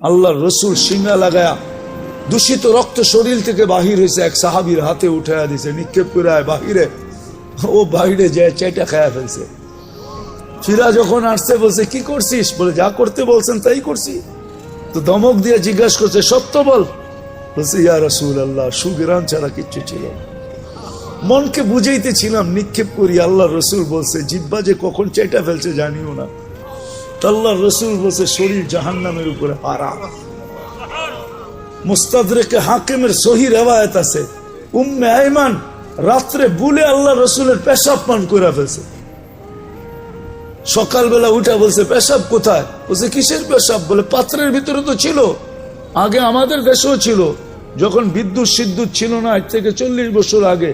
আল্লাহর রসুল সিঙ্গা লাগায়া দূষিত রক্ত শরীর থেকে বাহির হয়েছে, এক সাহাবীর হাতে উঠাইয়া দিছে, নিক্ষেপ করে বাহিরে, ও বাহিরে যায় চেটা খায়া ফেলছে। ফিরা যখন আসছে বলছে কি করছিস? বলে যা করতে বলছেন তাই করছি। তো ধমক দিয়ে জিজ্ঞাসা করছে সত্য বল। বলছে ইয়া রাসূলুল্লাহ, সুগরান ছাড়া কিচ্ছু ছিল না। মনকে বুঝাইতেছিলাম নিক্ষেপ করি, আল্লাহ রসুল বলছে জিব্বা যে কখন চেটা ফেলছে জানিও না। আল্লাহ রসুল বলছে শরীর জাহান্নামের উপরে পারা। মুস্তাদরেকে হাকিমের সহি রিওয়ায়াত আছে, উম্মে আইমান রাত্রে বুলে আল্লাহ রসুলের পেশাব পান করে ফেলছে। সকালবেলা উঠা বলছে পেশাব কোথায়? বলছে কিসের পেশাব? বলে পাত্রের ভিতরে তো ছিল, আগে আমাদের দেশেও ছিল, যখন বিদ্যুৎ সিদ্যুৎ ছিল না, আজ থেকে 40 বছর আগে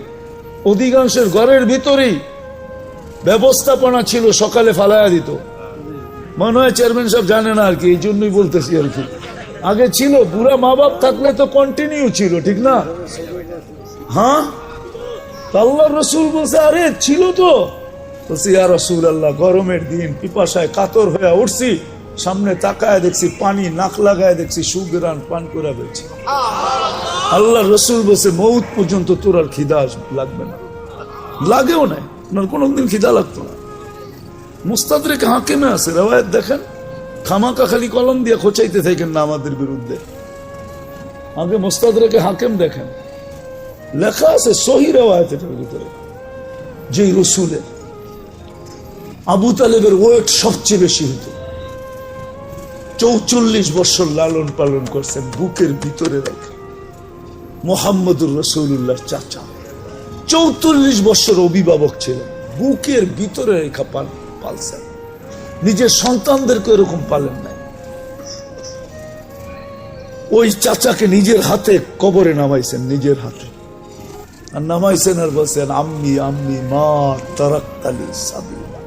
অধিকাংশের ঘরের ভিতরেই ব্যবস্থাপনা ছিল, সকালে ফালায়া দিত। মনে হয় চেয়ারম্যান সাহেব জানে না আর কি, এই জন্যই বলতেছি আর কি। আগে ছিল, বুড়া মা বাপ থাকলে তো কন্টিনিউ ছিল, ঠিক না? হ্যাঁ, আল্লাহ রসুল বলছে আরে ছিল তো। বলছি ইয়া রাসূলুল্লাহ, গরমের দিন পিপাসায় কাতর হয়ে উঠছি, সামনে তাকায় দেখছি পানি, নাক লাগায় দেখছি সুগরান পান করে ফেলছি। আল্লাহ রসুল বলছে মৌত পর্যন্ত তোর আর খিদা লাগবে না, লাগেও নাই, আপনার কোনদিন খিদা লাগতো না। মুস্তাদরেক হাকিমে আছে রিওয়ায়াত, দেখেন। খামাকা খালি কলম দিয়ে খোঁচাইতে থাকেন না আমাদের বিরুদ্ধে। আগে মুস্তাদরেকে হাকিম দেখেন, লেখা আছে সহি রিওয়ায়াতের ভিতরে, যে রসুলের আবু তালেবের ওয়েট সবচেয়ে বেশি হতো। 44 বছর লালন পালন করছেন বুকের ভিতরে রেখে। মুহাম্মদুর রাসূলুল্লাহ চাচা 44 বছর অভিভাবক ছিলেন, বুকের ভিতরে রেখা পালছেন। নিজের সন্তানদেরকে এরকম পালেন নাই। ওই চাচাকে নিজের হাতে কবরে নামাইছেন, নিজের হাতে আর নামাইছেন, আর বলছেন আম্মি আম্মি মা তারাক্তালি সাবিলা,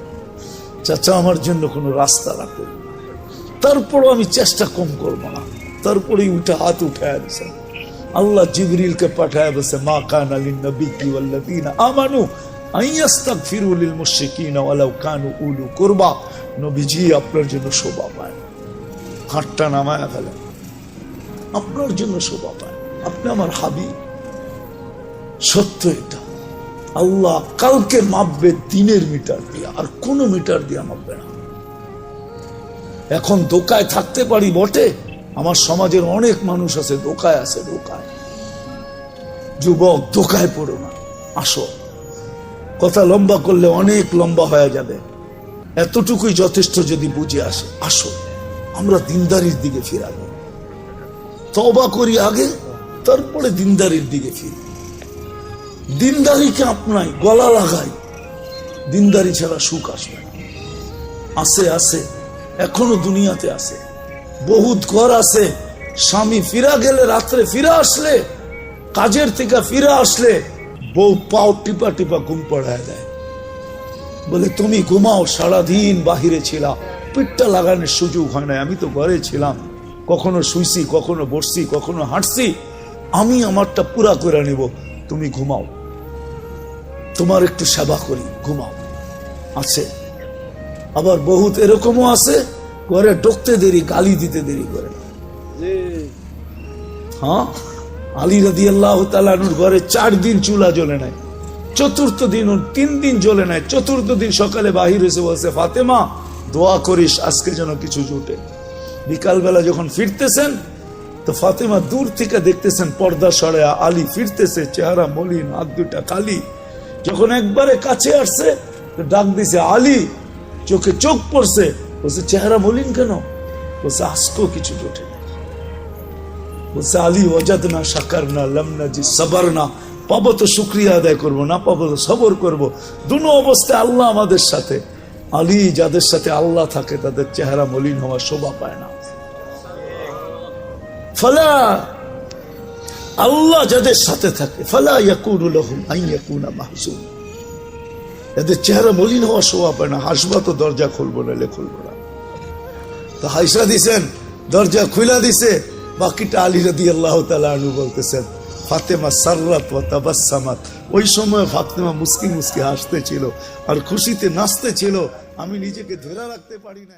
চাচা আমার জন্য কোনো রাস্তা রাখবেন না, তারপরও আমি চেষ্টা কম করবো না। তারপরেই উঠে হাত উঠায় দিয়েছেন। আল্লাহ জিবরিলকে পাঠায় বলছে মা কানা লিন-নবিয়্যি ওয়াল্লাযীনা আমানু আন ইস্তাগফিরু লিল মুশরিকিনা ওয়ালাউ কানু উলু কুরবা। নবীজি আপনার জন্য শোভা পায়, হাতটা নামায়া ফেলেন, আপনার জন্য শোভা পায়, আপনি আমার হাবিব। সত্য এটা, আল্লাহ কালকে মাপবে দিনের মিটার দিয়ে, আর কোন মিটার দিয়ে মাপবে না। এখন দোকায় থাকতে পারি বটে, আমার সমাজের অনেক মানুষ আছে দোকায় আছে, দোকায়। যুবক দোকায় পড়ো না, আসো। কথা লম্বা করলে অনেক লম্বা হয়ে যাবে, এতটুকুই যথেষ্ট যদি বুঝে আসে। আসো, আমরা দিনদারির দিকে ফিরাবো, তওবা করি আগে, তারপরে দিনদারির দিকে ফিরি। দিনদারিকে আপনাই, গলা লাগাই, দিনদারি ছাড়া সুখ আসবে না। আছে আছে, এখনো দুনিয়াতে আছে, বহুত ঘর আছে। স্বামী ফিরা গেলে, রাত্রে ফিরা আসলে, কাজের থেকে ফিরা আসলে বউ পাও টিপা টিপা ঘুম পড়ায় দেয়, বলে তুমি ঘুমাও, সারাদিন বাহিরে ছিলা, পিঠটা লাগানোর সুযোগ হয় না, আমি তো ঘরে ছিলাম, কখনো শুইছি, কখনো বসছি, কখনো হাঁটছি, আমি আমারটা পুরা করে নিব, তুমি ঘুমাও, তোমার একটু সেবা করি, ঘুমাও। আছে আবার বহুত এরকমও আছে, ঘরে ঢুকতে দেরি, গালি দিতে দেরি করে। হ্যাঁ, আলী রাদিয়াল্লাহু তাআলা আনহুর ঘরে 4 দিন চুলা জ্বলে নাই, চতুর্থ দিন 3 দিন জ্বলে নাই, চতুর্থ দিন সকালে বাহির এসে বলছে ফাতেমা দোয়া করিস আজকে যেন কিছু জুটে। বিকালবেলা যখন ফিরতেছেন তো ফাতেমা দূর থেকে দেখতেছেন পর্দা সরায়া আলী ফিরতেছে, চেহারা মলিন, হাত দুটা কালি। যখন একবারে কাছে আসছে তো ডাক দিছে আলী, চোখে চোখ পড়ছে, বলছে চেহারা মলিন কেন? বলছে আজকেও কিছু জোটে। বলছে আলী ওয়াজাদনা শাকারনা লাম নাজি সাবারনা, পাবো তো শুকরিয়া আদায় করবো, না পাবো তো সবর করবো। দুনো অবস্থায় আল্লাহ আমাদের সাথে। আলী যাদের সাথে আল্লাহ থাকে তাদের চেহারা মলিন হওয়া শোভা পায় না। ফালা, আল্লাহ যাদের সাথে থাকে, ফালা ইয়াকুনু লাহুম আন ইয়াকুনা মাহজুন, এদের চেহারা মলিন হওয়া শোভা পায় না। হাসবা তো দরজা খুলবো নাহলে খুলবো না। তো হাইসা দিছেন, দরজা খুলা দিছে, বাকিটা আলী রাদিয়াল্লাহু তাআলা আনহু বলতেছেন ফাতেমা সাররাত ওয়া তাবাসসামাত। ওই সময় ফাতেমা মুস্কি মুস্কি হাসতে ছিল আর খুশিতে নাচতে ছিল, আমি নিজেকে ধরে রাখতে পারি না।